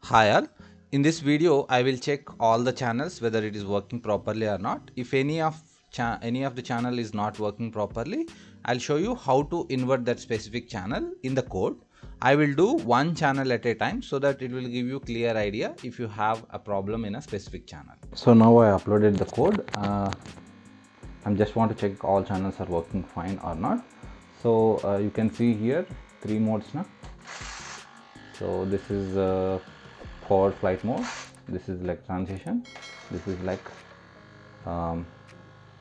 Hi all. In this video, I will check all the channels whether it is working properly or not. If any of the channel is not working properly, I'll show you how to invert that specific channel in the code. I will do one channel at a time so that it will give you clear idea if you have a problem in a specific channel. So now I uploaded the code. I just want to check all channels are working fine or not. So you can see here three modes now. So this is forward flight mode, this is like transition, this is like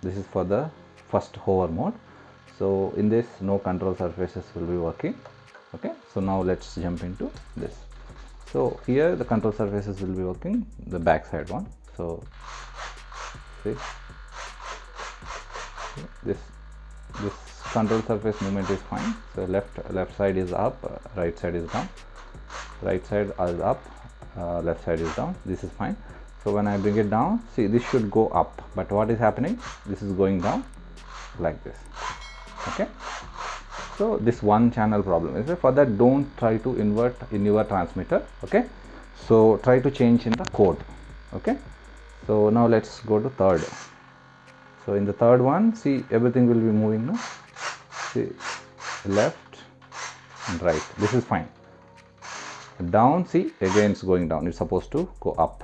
this is for the first hover mode. So in this no control surfaces will be working. Okay, so now let's jump into this. So here the control surfaces will be working, the back side one. So see this control surface movement is fine. So left side is up, right side is down, right side is up, left side is down. This is fine. So when I bring it down, see, this should go up, but what is happening, this is going down like this. Okay, so this one channel problem is, for that don't try to invert in your transmitter. Okay, so try to change in the code. Okay, so now let's go to third. So in the third one, see, everything will be moving now. See, left and right, this is fine. Down, see, again it's going down. It's supposed to go up,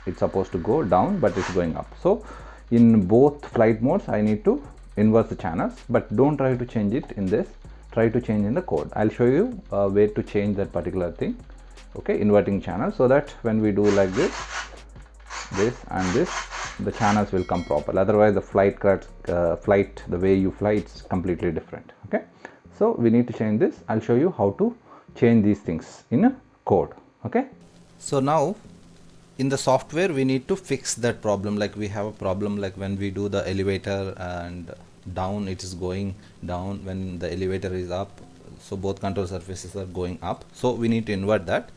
it's supposed to go down, but it's going up. So in both flight modes I need to invert the channels, but don't try to change it in this, try to change in the code. I'll show you where to change that particular thing. Okay, inverting channel, so that when we do like this and this, the channels will come proper. Otherwise the flight the way you fly, it's completely different. Okay, so we need to change this. I'll show you how to change these things in a code. Okay, so now in the software we need to fix that problem. Like we have a problem like when we do the elevator and down, it is going down. When the elevator is up, so both control surfaces are going up. So we need to invert that.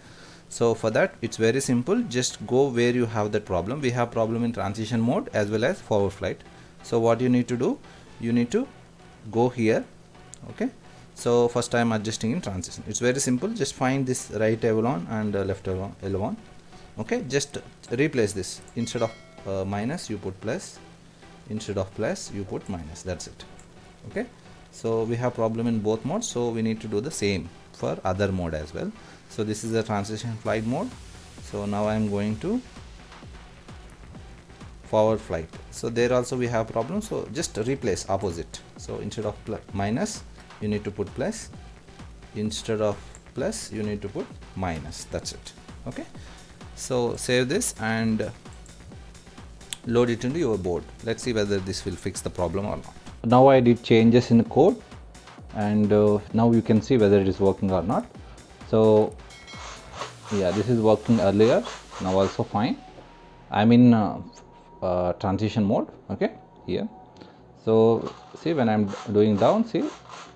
So for that it's very simple. Just go where you have that problem. We have problem in transition mode as well as forward flight. So what you need to do, you need to go here. Okay, so first I'm adjusting in transition. It's very simple. Just find this right aileron and left aileron. Okay, just replace this. Instead of minus you put plus, instead of plus you put minus. That's it. Okay, so we have problem in both modes, so we need to do the same for other mode as well. So this is the transition flight mode. So now I'm going to forward flight. So there also we have problem, so just replace opposite. So instead of minus you need to put plus, instead of plus you need to put minus. That's it. Okay, so save this and load it into your board. Let's see whether this will fix the problem or not. Now I did changes in the code, and now you can see whether it is working or not. So yeah, this is working earlier, now also fine. I'm in transition mode. Okay, here. So see, when I'm doing down, see,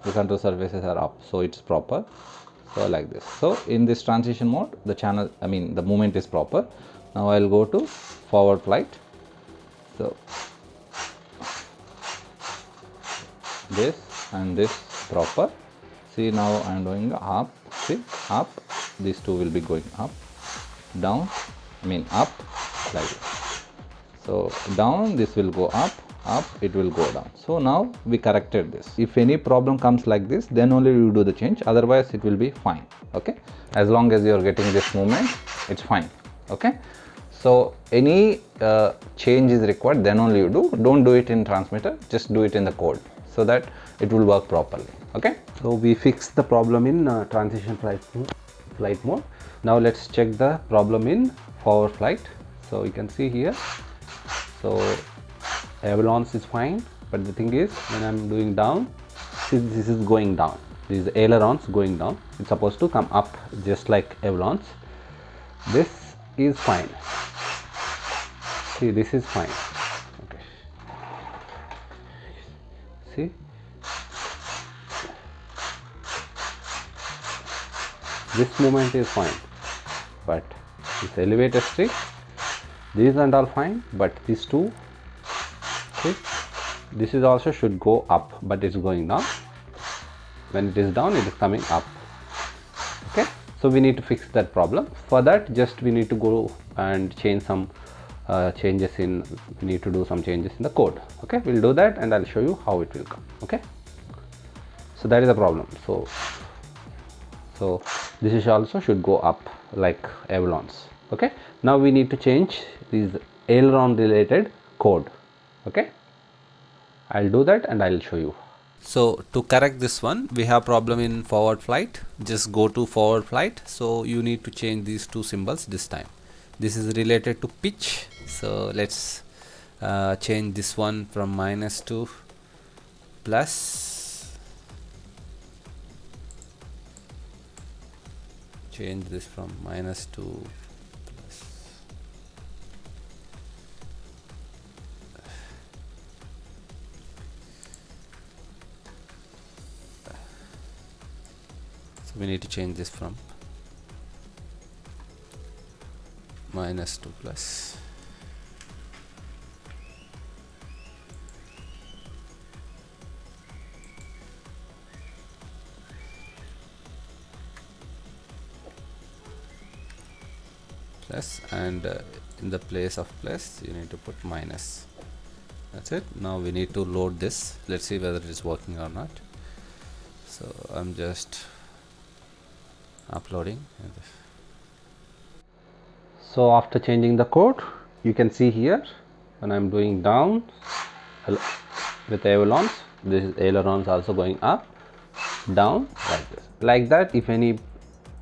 the control surfaces are up, so it's proper. So like this. So in this transition mode, the channel, the movement is proper. Now I'll go to forward flight. So this and this proper. See, now I'm doing up. See, up. These two will be going up, down, up, like this. So down, this will go up, it will go down. So now we corrected this. If any problem comes like this, then only you do the change. Otherwise it will be fine. Okay, as long as you are getting this movement, it's fine. Okay, so any change is required, then only you do. Don't do it in transmitter, just do it in the code, so that it will work properly. Okay, so we fixed the problem in transition flight mode. Now let's check the problem in forward flight. So you can see here, so ailerons is fine, but the thing is, when I'm doing down, see, this is going down, this is ailerons going down. It's supposed to come up just like ailerons. This is fine. See, this is fine. Okay, see, this movement is fine, but this elevator stick, these and all fine, but these two, see, this is also should go up, but it's going down. When it is down, it is coming up. Okay, So we need to fix that problem. For that, just we need to go and change some changes in, we need to do some changes in the code. Okay, we'll do that and I'll show you how it will come. Okay, so that is the problem. So this is also should go up like ailerons. Okay, now we need to change these aileron related code. Okay, I'll do that and I'll show you. So to correct this one, we have problem in forward flight. Just go to forward flight. So you need to change these two symbols this time. This is related to pitch. So let's change this one from minus to plus. Change this from minus to plus. So we need to change this from minus to plus. Plus, and in the place of plus you need to put minus. That's it. Now we need to load this. Let's see whether it is working or not. So I'm just uploading. So after changing the code, you can see here when I'm doing down with ailerons, this is ailerons also going up, down, like this. Like that, if any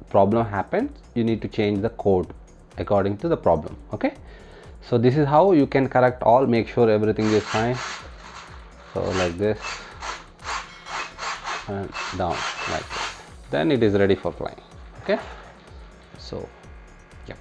problem happens, you need to change the code according to the problem. Okay, so this is how you can correct all, make sure everything is fine. So like this and down like this, then it is ready for flying. Okay, so